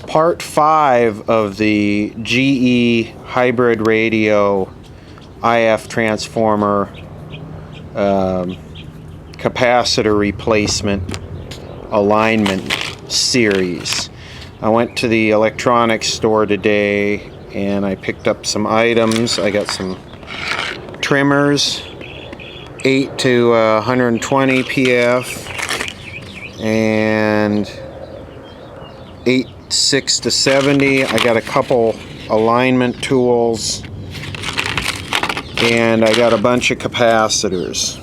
Part 5 of the GE hybrid radio IF transformer capacitor replacement alignment series. I went to the electronics store today and I picked up some items. I got some trimmers, 8 to 120 PF and 6 to 70. I got a couple alignment tools and I got a bunch of capacitors,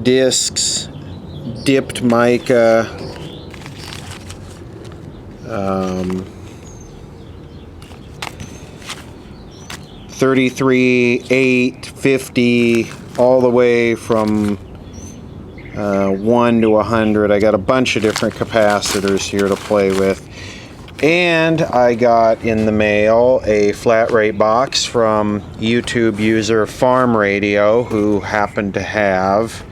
discs, dipped mica, 33, 8, 50, all the way from 1 to 100. I got a bunch of different capacitors here to play with. And I got in the mail a flat rate box from YouTube user Farm Radio, who happened to have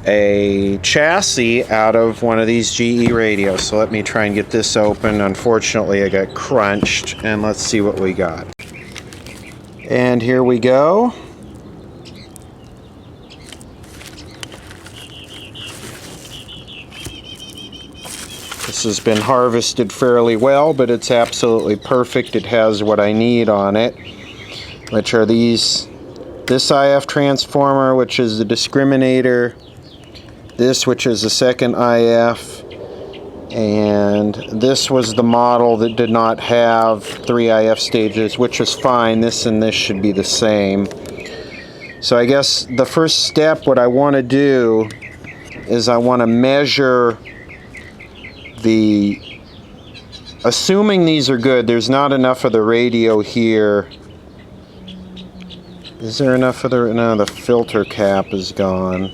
a chassis out of one of these GE radios. So let me try and get this open. Unfortunately, I got crunched, and let's see what we got. And here we go. This has been harvested fairly well, but it's absolutely perfect. It has what I need on it, which are this IF transformer, which is the discriminator, this, which is the second IF, and this was the model that did not have 3 IF stages, which was fine. This and this should be the same. So I guess the first step, what I want to do is I want to measure assuming these are good. There's not enough of the radio here. Is there enough of no, the filter cap is gone.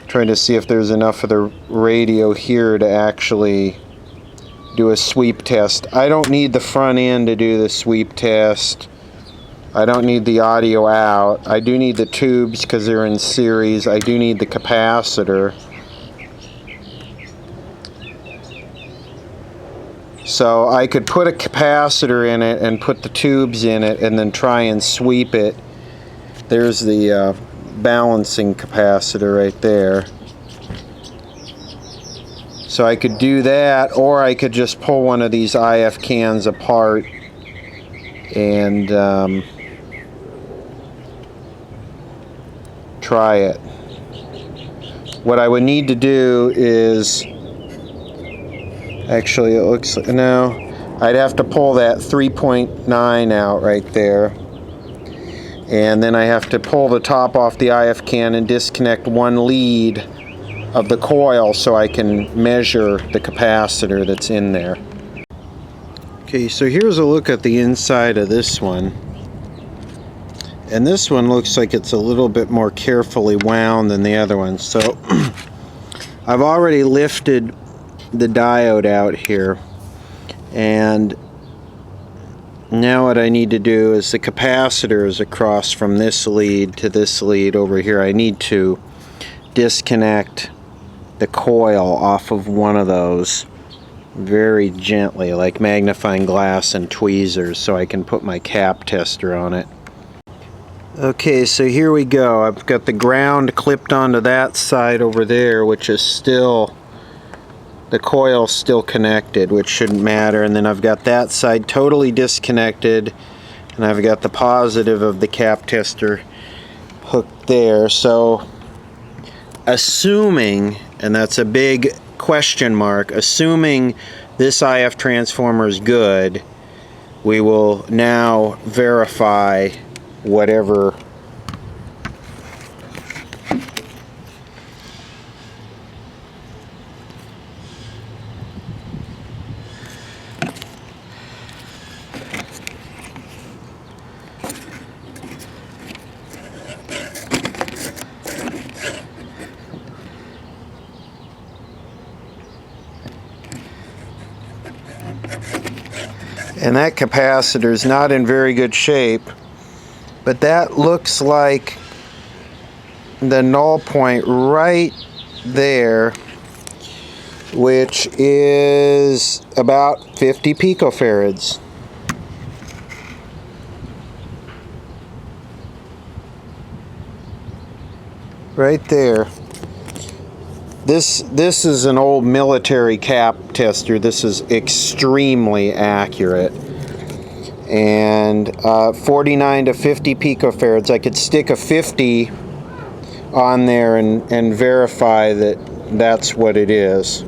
Trying to see if there's enough of the radio here to actually do a sweep test. I don't need the front end to do the sweep test. I don't need the audio out. I do need the tubes because they're in series. I do need the capacitor. So I could put a capacitor in it and put the tubes in it and then try and sweep it. There's the balancing capacitor right there. So I could do that, or I could just pull one of these IF cans apart and try it. What I would need to do is, actually, it looks like, no, I'd have to pull that 3.9 out right there. And then I have to pull the top off the IF can and disconnect one lead of the coil so I can measure the capacitor that's in there. Okay, so here's a look at the inside of this one. And this one looks like it's a little bit more carefully wound than the other one. So I've already lifted the diode out here, and now what I need to do is the capacitor is across from this lead to this lead over here. I need to disconnect the coil off of one of those very gently, like magnifying glass and tweezers, so I can put my cap tester on it. Okay, so here we go. I've got the ground clipped onto that side over there, which is still, the coil's still connected, which shouldn't matter. And then I've got that side totally disconnected, and I've got the positive of the cap tester hooked there. So assuming, and that's a big question mark, assuming this IF transformer is good, we will now verify whatever and that capacitor is not in very good shape, but that looks like the null point right there which is about 50 picofarads. Right there. This is an old military cap tester. This is extremely accurate. And 49 to 50 picofarads. I could stick a 50 on there and verify that that's what it is.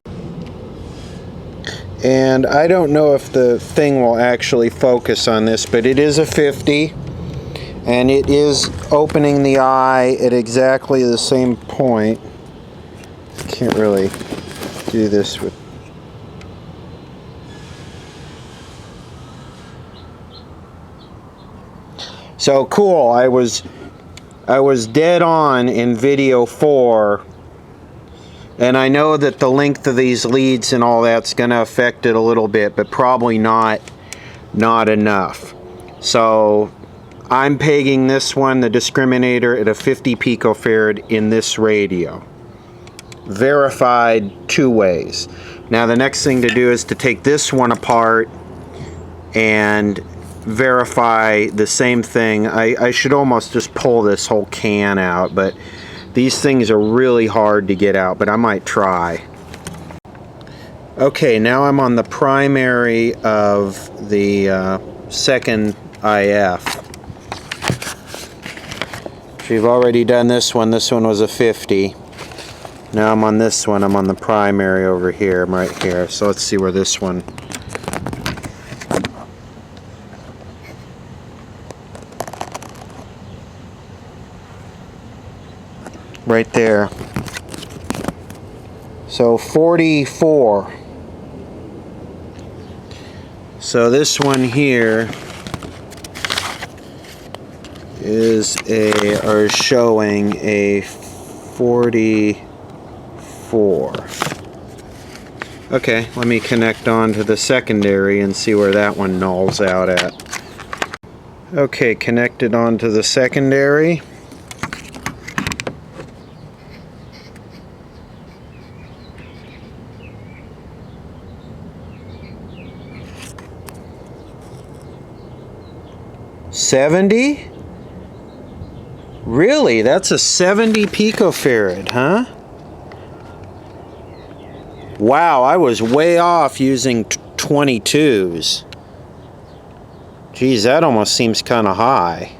And I don't know if the thing will actually focus on this, but it is a 50. And it is opening the eye at exactly the same point. Can't really do this with... So cool, I was dead on in video 4, and I know that the length of these leads and all that's going to affect it a little bit, but probably not enough. So I'm pegging this one, the discriminator, at a 50 picofarad in this radio. Verified 2 ways. Now the next thing to do is to take this one apart and verify the same thing. I should almost just pull this whole can out, but these things are really hard to get out, but I might try. Okay, now I'm on the primary of the second IF. We've already done this one. This one was a 50. Now I'm on this one. I'm on the primary over here. I'm right here. So let's see where this one... Right there. So 44. So this one here is showing a 44. Okay, let me connect on to the secondary and see where that one nulls out at. Okay, connected onto the secondary. $70? Really? That's a 70 picofarad, huh? Wow, I was way off using 22s. Geez, that almost seems kind of high.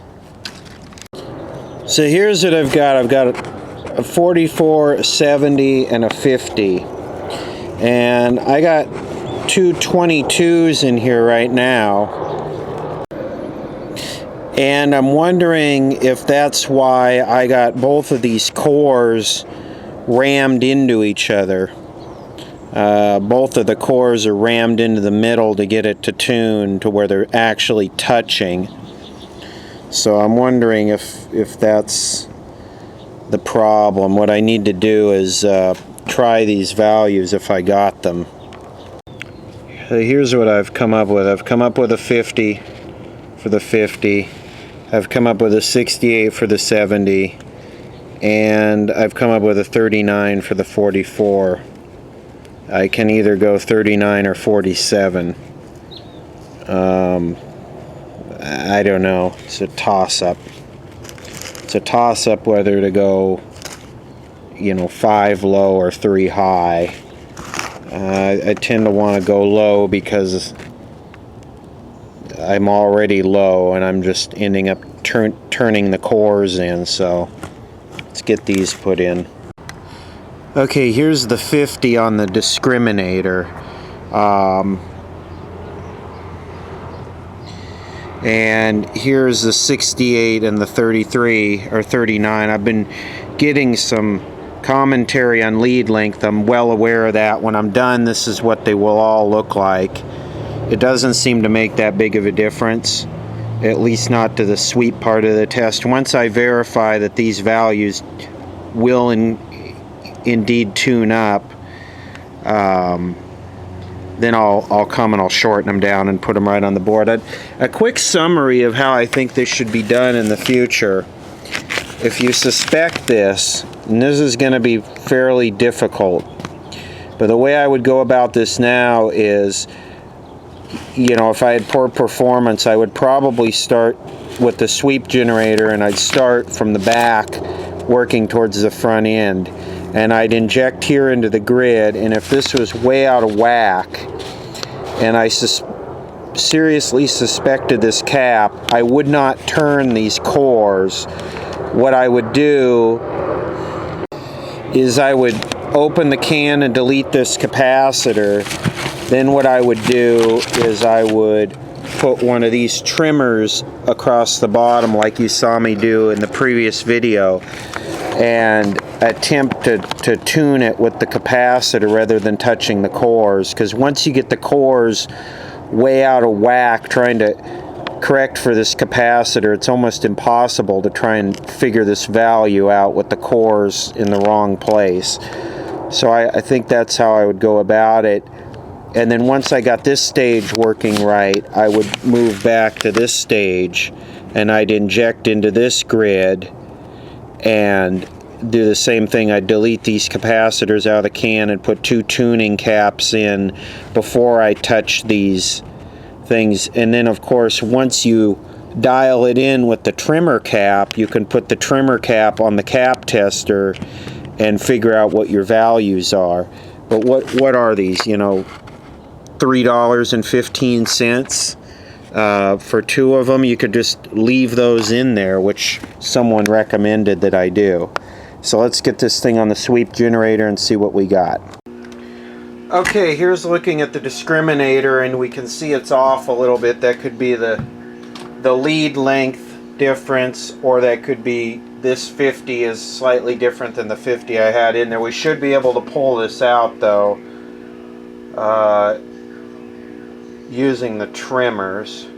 So here's what I've got. I've got a 44, a 70, and a 50. And I got two 22s in here right now. And I'm wondering if that's why I got both of these cores rammed into each other. Both of the cores are rammed into the middle to get it to tune to where they're actually touching. So I'm wondering if that's the problem. What I need to do is try these values if I got them. So here's what I've come up with. I've come up with a 50 for the 50. I've come up with a 68 for the 70, and I've come up with a 39 for the 44. I can either go 39 or 47. I don't know. It's a toss-up. It's a toss-up whether to go, 5 low or 3 high. I tend to want to go low because I'm already low and I'm just ending up turning the cores in, so let's get these put in. Okay, here's the 50 on the discriminator. And here's the 68 and the 33 or 39. I've been getting some commentary on lead length. I'm well aware of that. When I'm done, this is what they will all look like. It doesn't seem to make that big of a difference, at least not to the sweep part of the test. Once I verify that these values will indeed tune up, then I'll come and I'll shorten them down and put them right on the board. A quick summary of how I think this should be done in the future. If you suspect this, and this is going to be fairly difficult, But the way I would go about this now is, you know, if I had poor performance, I would probably start with the sweep generator, and I'd start from the back working towards the front end, and I'd inject here into the grid. And if this was way out of whack and I seriously suspected this cap, I would not turn these cores. What I would do is I would open the can and delete this capacitor. Then what I would do is I would put one of these trimmers across the bottom like you saw me do in the previous video, and attempt to tune it with the capacitor rather than touching the cores, because once you get the cores way out of whack trying to correct for this capacitor, it's almost impossible to try and figure this value out with the cores in the wrong place. So I think that's how I would go about it. And then once I got this stage working right, I would move back to this stage and I'd inject into this grid and do the same thing. I'd delete these capacitors out of the can and put 2 tuning caps in before I touch these things. And then of course, once you dial it in with the trimmer cap, you can put the trimmer cap on the cap tester and figure out what your values are. But what are these? You know, $3.15 for 2 of them. You could just leave those in there, which someone recommended that I do. So let's get this thing on the sweep generator and see what we got. Okay, here's looking at the discriminator, and we can see it's off a little bit. That could be the lead length difference, or that could be this 50 is slightly different than the 50 I had in there. We should be able to pull this out though using the trimmers.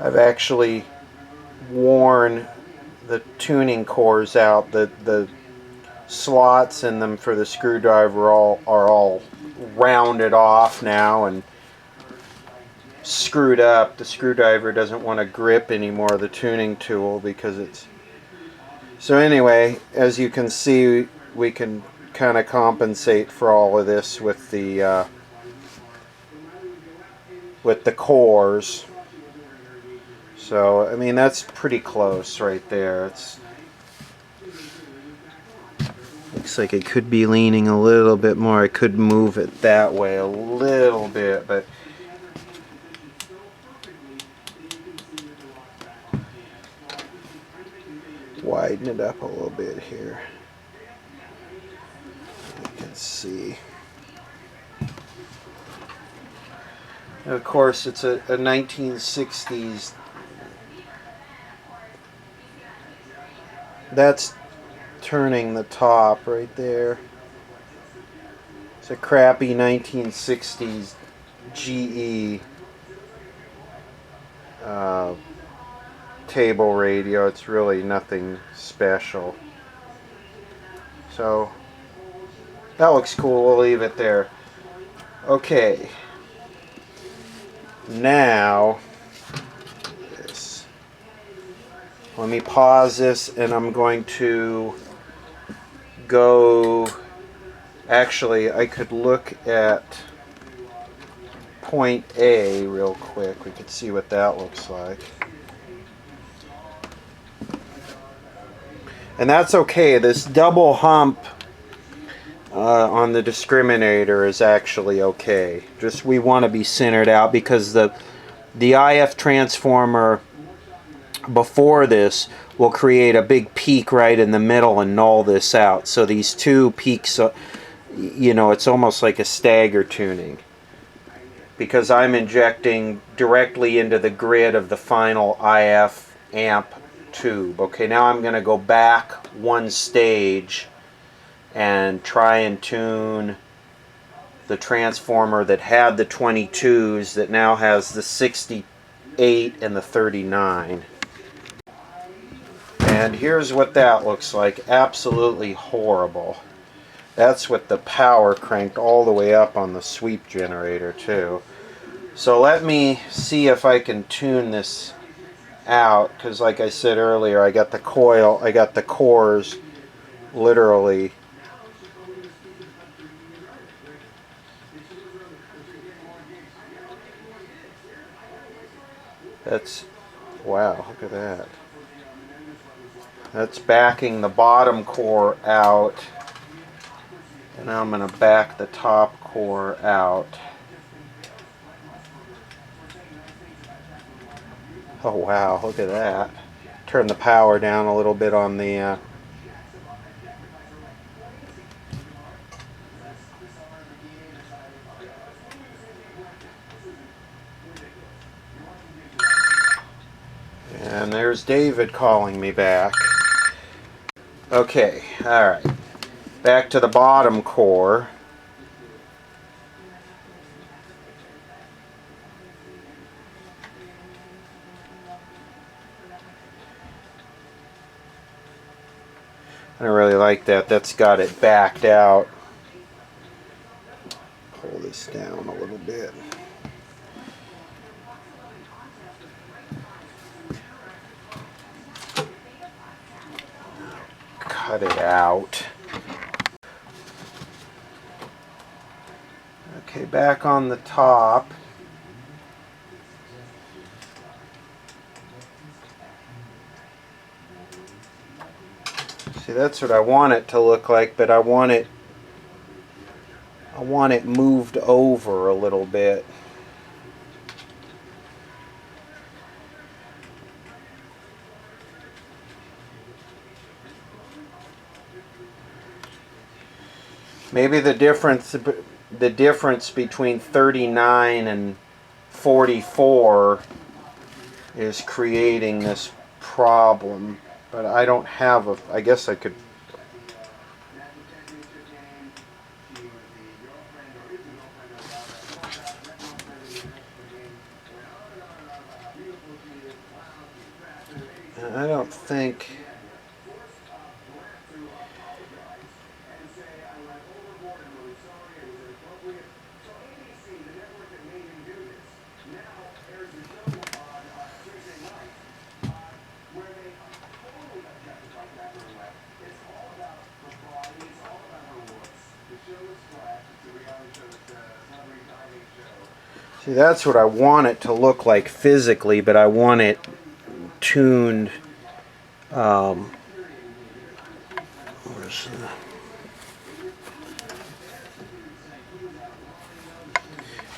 I've actually worn the tuning cores out. The slots in them for the screwdriver are all rounded off now and screwed up. The screwdriver doesn't want to grip anymore, the tuning tool, because it's... So anyway, as you can see, we can kind of compensate for all of this with the cores. So, I mean, that's pretty close right there. It's looks like it could be leaning a little bit more. I could move it that way a little bit, but widen it up a little bit here. You can see. And of course, it's a 1960s. That's turning the top right there. It's a crappy 1960s GE table radio. It's really nothing special. So that looks cool. We'll leave it there. Okay. Now, let me pause this, and I'm going to go... Actually, I could look at point A real quick. We could see what that looks like. And that's okay. This double hump on the discriminator is actually okay. Just we want to be centered out, because the IF transformer before this will create a big peak right in the middle and null this out. So these two peaks, you know, it's almost like a stagger tuning, because I'm injecting directly into the grid of the final IF amp tube. Okay, now I'm going to go back one stage and try and tune the transformer that had the 22s that now has the 68 and the 39. And here's what that looks like. Absolutely horrible. That's with the power cranked all the way up on the sweep generator too. So let me see if I can tune this out, because like I said earlier, I got the coil, I got the cores literally that's, wow, look at that. That's backing the bottom core out, and now I'm going to back the top core out. Oh wow, look at that. Turn the power down a little bit on the and there's David calling me back. Okay, alright. Back to the bottom core. I don't really like that. That's got it backed out. Pull this down a little bit. Cut it out. Okay, back on the top. See, that's what I want it to look like, but I want it moved over a little bit. Maybe the difference between 39 and 44 is creating this problem, but I don't have a, I guess I could. I don't think. See, that's what I want it to look like physically, but I want it tuned. I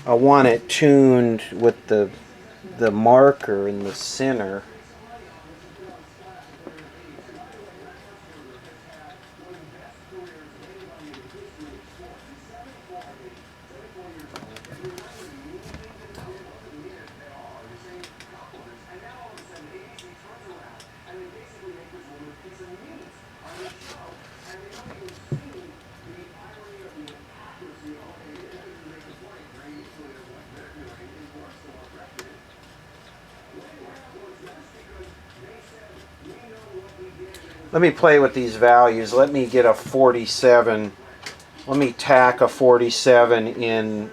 want it tuned with the marker in the center. Let me play with these values. Let me get a 47. Let me tack a 47 in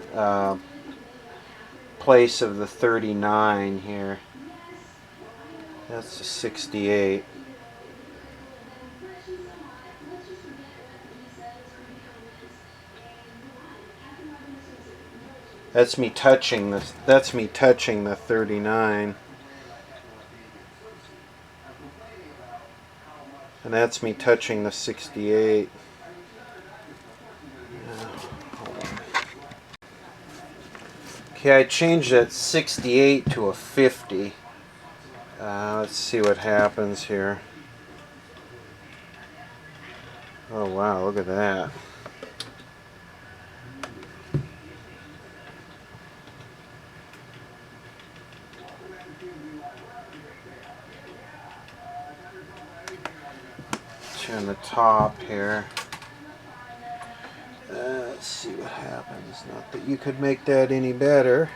place of the 39 here. That's a 68. That's me touching this. That's me touching the 39. And that's me touching the 68. Okay, I changed that 68 to a 50. Let's see what happens here. Oh wow, look at that. Turn the top here. Let's see what happens. Not that you could make that any better.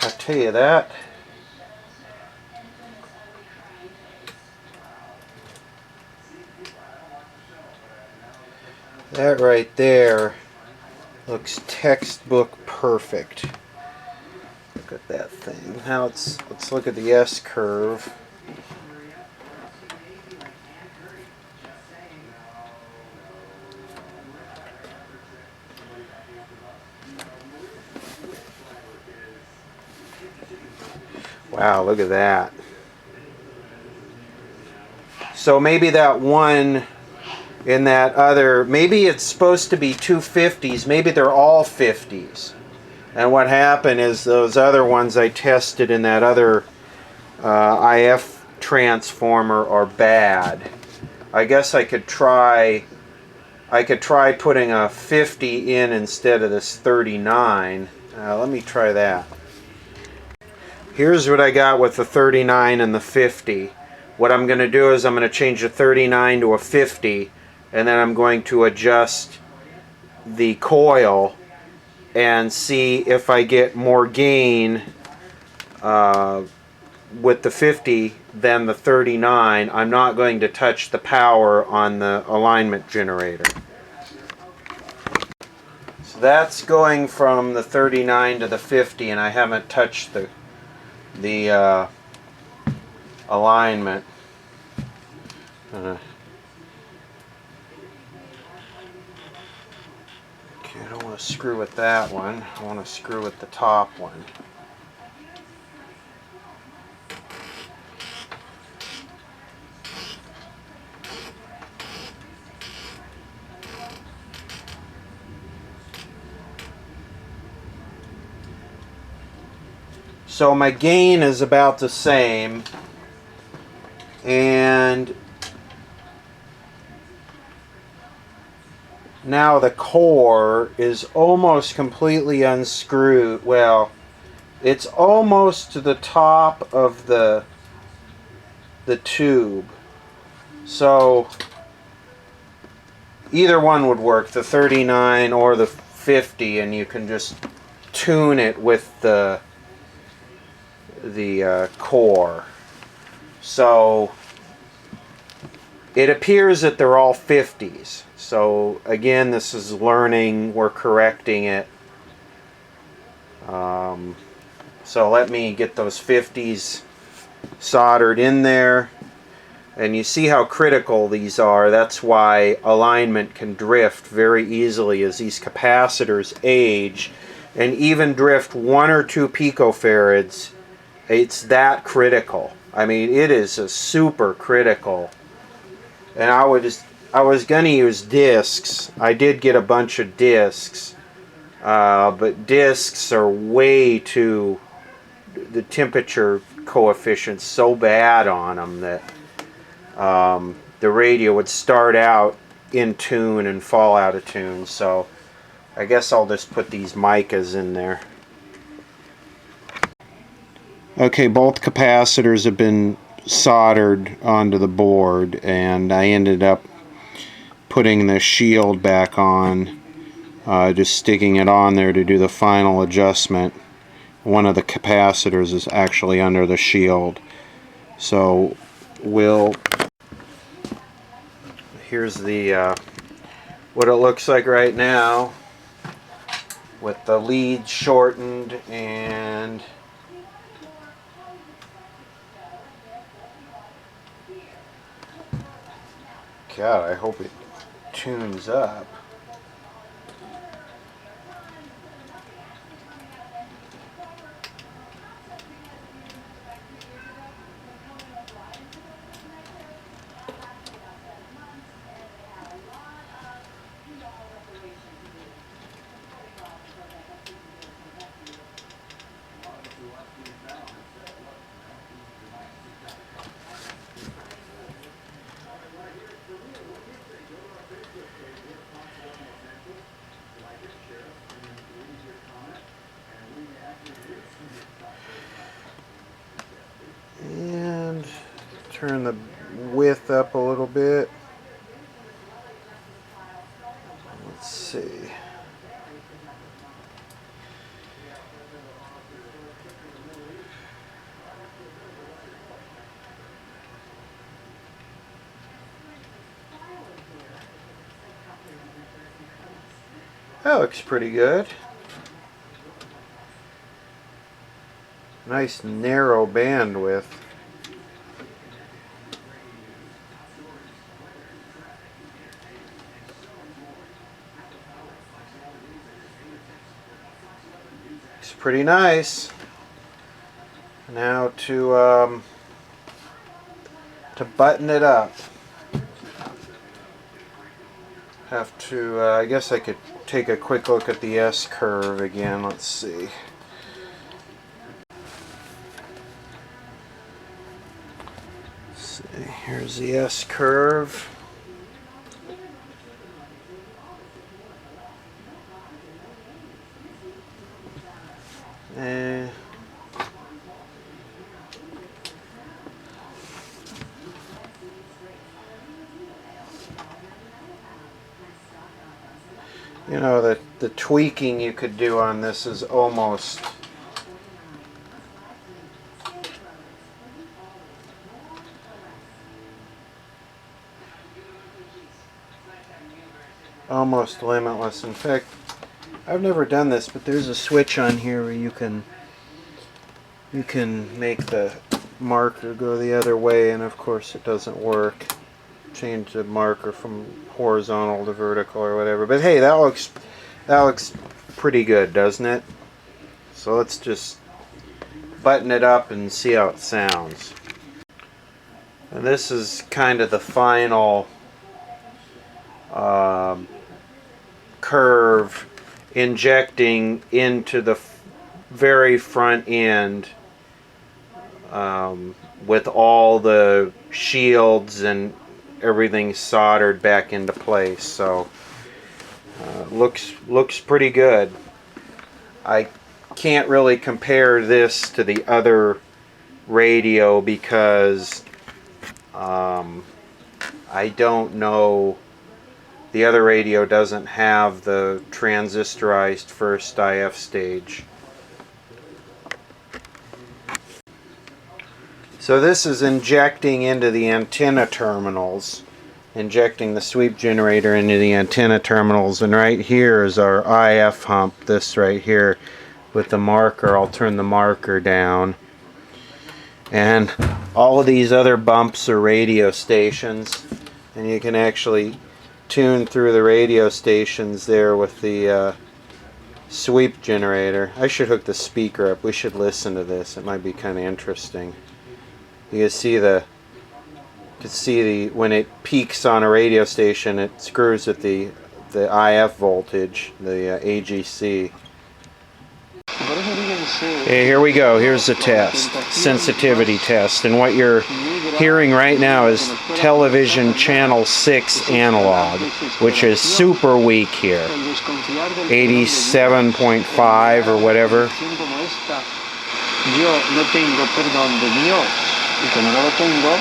I'll tell you that. That right there looks textbook perfect. Look at that thing. Now let's look at the S curve. Wow, look at that. So maybe that one in that other, maybe it's supposed to be two 50s, maybe they're all 50s. And what happened is those other ones I tested in that other IF transformer are bad. I guess I could try putting a 50 in instead of this 39. Let me try that. Here's what I got with the 39 and the 50. What I'm going to do is I'm going to change the 39 to a 50, and then I'm going to adjust the coil and see if I get more gain with the 50 than the 39. I'm not going to touch the power on the alignment generator. So that's going from the 39 to the 50, and I haven't touched the alignment. Okay, I don't want to screw with that one. I want to screw with the top one. So my gain is about the same, and now the core is almost completely unscrewed. Well, it's almost to the top of the tube. So either one would work, the 39 or the 50, and you can just tune it with the core. So it appears that they're all 50s. So again, this is learning, we're correcting it. So let me get those 50s soldered in there. And you see how critical these are. That's why alignment can drift very easily as these capacitors age, and even drift 1 or 2 picofarads. It's that critical. I mean, it is a super critical. And I was gonna use discs. I did get a bunch of discs, but discs are way too, the temperature coefficient's so bad on them that the radio would start out in tune and fall out of tune. So I guess I'll just put these micas in there. Okay, both capacitors have been soldered onto the board, and I ended up putting the shield back on, just sticking it on there to do the final adjustment. One of the capacitors is actually under the shield. So here's the what it looks like right now with the lead shortened, and God, I hope it tunes up. And turn the width up a little bit. Let's see. That looks pretty good. Nice narrow bandwidth. Looks pretty nice. Now to button it up. Have to, I guess I could take a quick look at the S curve again. Let's see. Here's the S curve. You know, the tweaking you could do on this is almost limitless. In fact, I've never done this, but there's a switch on here where you can make the marker go the other way, and of course it doesn't work. Change the marker from horizontal to vertical or whatever. But hey, that looks pretty good, doesn't it? So let's just button it up and see how it sounds. And this is kind of the final curve injecting into the very front end with all the shields and everything soldered back into place. So looks pretty good. I can't really compare this to the other radio because I don't know, the other radio doesn't have the transistorized first IF stage. So this is injecting into the antenna terminals, injecting the sweep generator into the antenna terminals, and right here is our IF hump, this right here with the marker. I'll turn the marker down. And all of these other bumps are radio stations, and you can actually tune through the radio stations there with the sweep generator. I should hook the speaker up. We should listen to this. It might be kind of interesting. You can see when it peaks on a radio station, it screws at the IF voltage, the AGC. Okay, here we go. Here's the test, sensitivity test, and what you're hearing right now is television channel 6 analog, which is super weak here, 87.5 or whatever. Yo no tengo perdón de Dios, y como no lo tengo,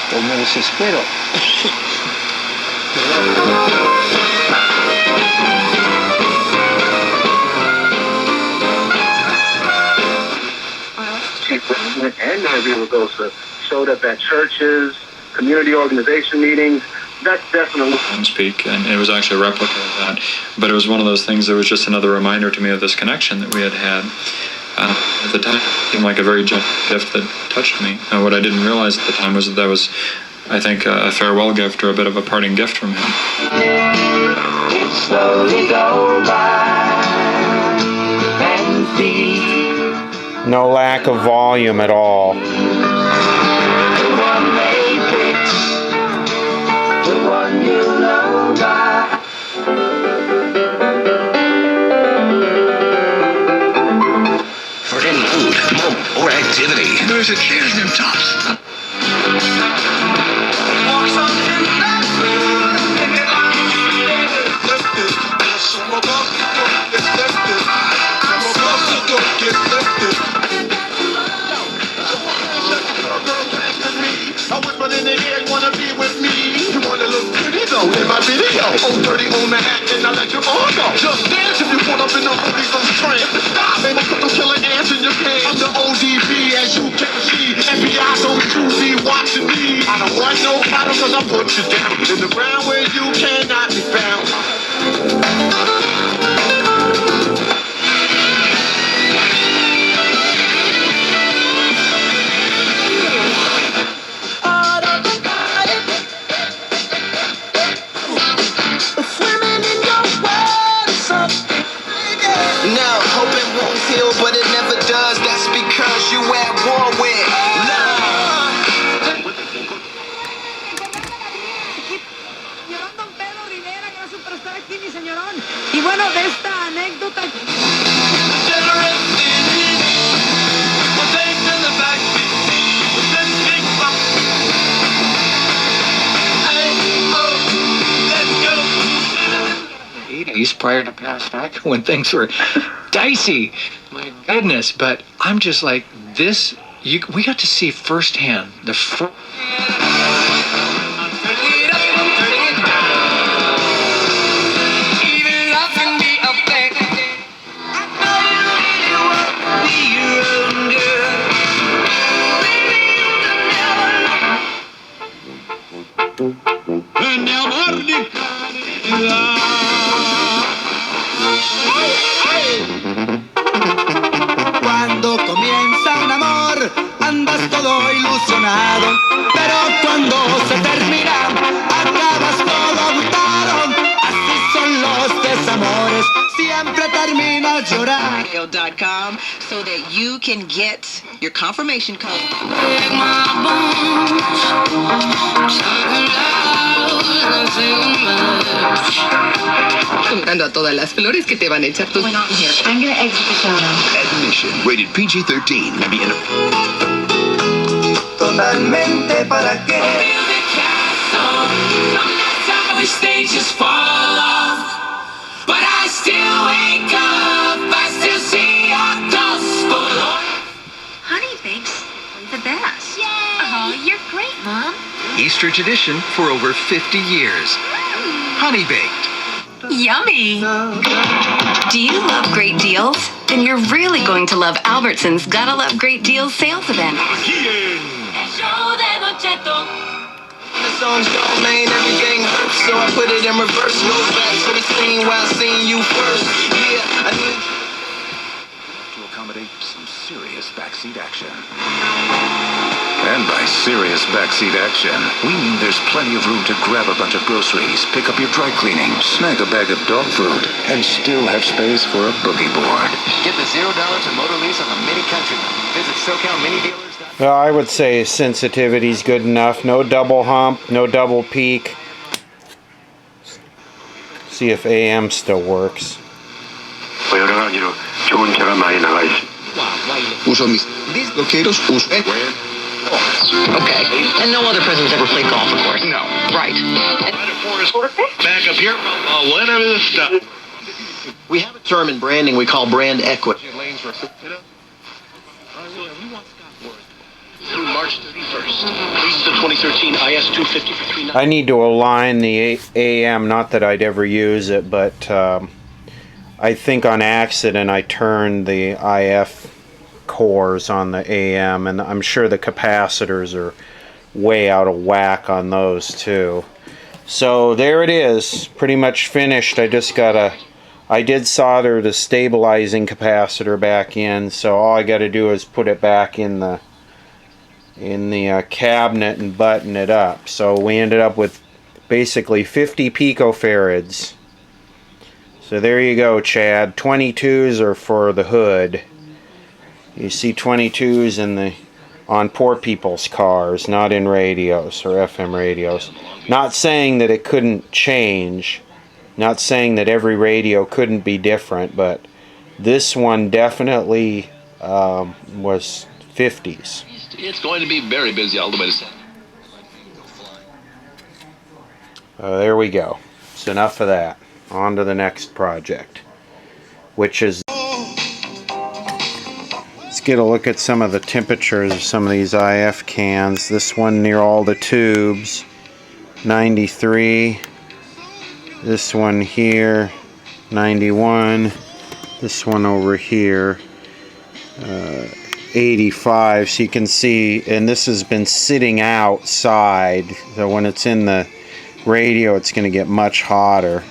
pues me desespero. And people go showed up at churches, community organization meetings. That's definitely speak, and it was actually a replica of that. But it was one of those things that was just another reminder to me of this connection that we had had. At the time, it seemed like a very gentle gift that touched me. And what I didn't realize at the time was that was, I think, a farewell gift or a bit of a parting gift from him. No lack of volume at all. For any food, moment, or activity, there's a chance in tops. I whispered in the ear, wanna be 030 on the hat, and I let you all go. Just dance if you put up in the holy ghost trance. Stop, ain't no put no killer ants in your pants. I'm the ODB, as you can see. FBI don't you be watching me. I don't want no problem, cause I put you down in the ground where you cannot be found. But it never does. That's because you at war with love. Y bueno, de esta anécdota. Prior to past back when things were dicey, my goodness. But I'm just like this. We got to see firsthand the Cuando comienza un amor, andas todo ilusionado, pero cuando se termina, acabas todo agotado. Así son los desamores, siempre terminas llorando. .com so that you can get your confirmation code. Juntando a todas las flores que te van a echar tus... Going on here. I'm gonna exit the show now. Admission, rated PG-13. Maybe in a... Totalmente para qué. Stages fall off, but I still wake up, I still see your gospel. Honey bakes the best. Yay! Oh, you're great, Mom. Easter tradition for over 50 years. Honey baked. Yummy. Do you love great deals? Then you're really going to love Albertsons Gotta Love Great Deals sales event. The song's domain, everything hurts, so I put it in reverse. No facts for the scene while seeing you first. Yeah, I need to accommodate some serious backseat action. And by serious backseat action, we mean there's plenty of room to grab a bunch of groceries, pick up your dry cleaning, snag a bag of dog food, and still have space for a boogie board. Get the $0 to motor lease on the Mini Countryman. Visit SoCal Mini Dealers. Well, I would say sensitivity's good enough. No double hump, no double peak. See if AM still works. Uso mis disloqueros, uso. Okay. And no other presidents ever played golf, of course. No. Right. Back up here. Whatever this stuff. We have a term in branding we call brand equity. Through March 31st. Lease the 2013 IS 250 for $3. I need to align the AM, not that I'd ever use it, but I think on accident I turned the IF cores on the AM, and I'm sure the capacitors are way out of whack on those too. So there it is, pretty much finished. I did solder the stabilizing capacitor back in, so all I got to do is put it back in the cabinet and button it up. So we ended up with basically 50 picofarads. So there you go, Chad. 22s are for the hood. You see 22s on poor people's cars, not in radios or FM radios. Not saying that it couldn't change, not saying that every radio couldn't be different, but this one definitely was 50s. It's going to be very busy all the way to Sunday. There we go. It's enough of that. On to the next project, which is... Let's get a look at some of the temperatures of some of these IF cans. This one near all the tubes, 93. This one here, 91. This one over here, 85. So you can see, and this has been sitting outside. So when it's in the radio, it's going to get much hotter.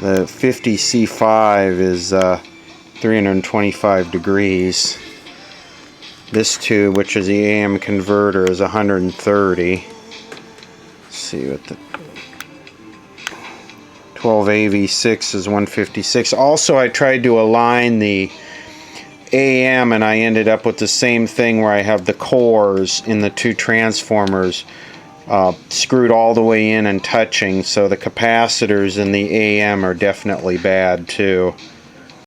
The 50 C5 is 325 degrees. This tube, which is the AM converter, is 130. Let's see what the 12 AV6 is 156. Also, I tried to align the AM and I ended up with the same thing where I have the cores in the two transformers screwed all the way in and touching, so the capacitors in the AM are definitely bad too.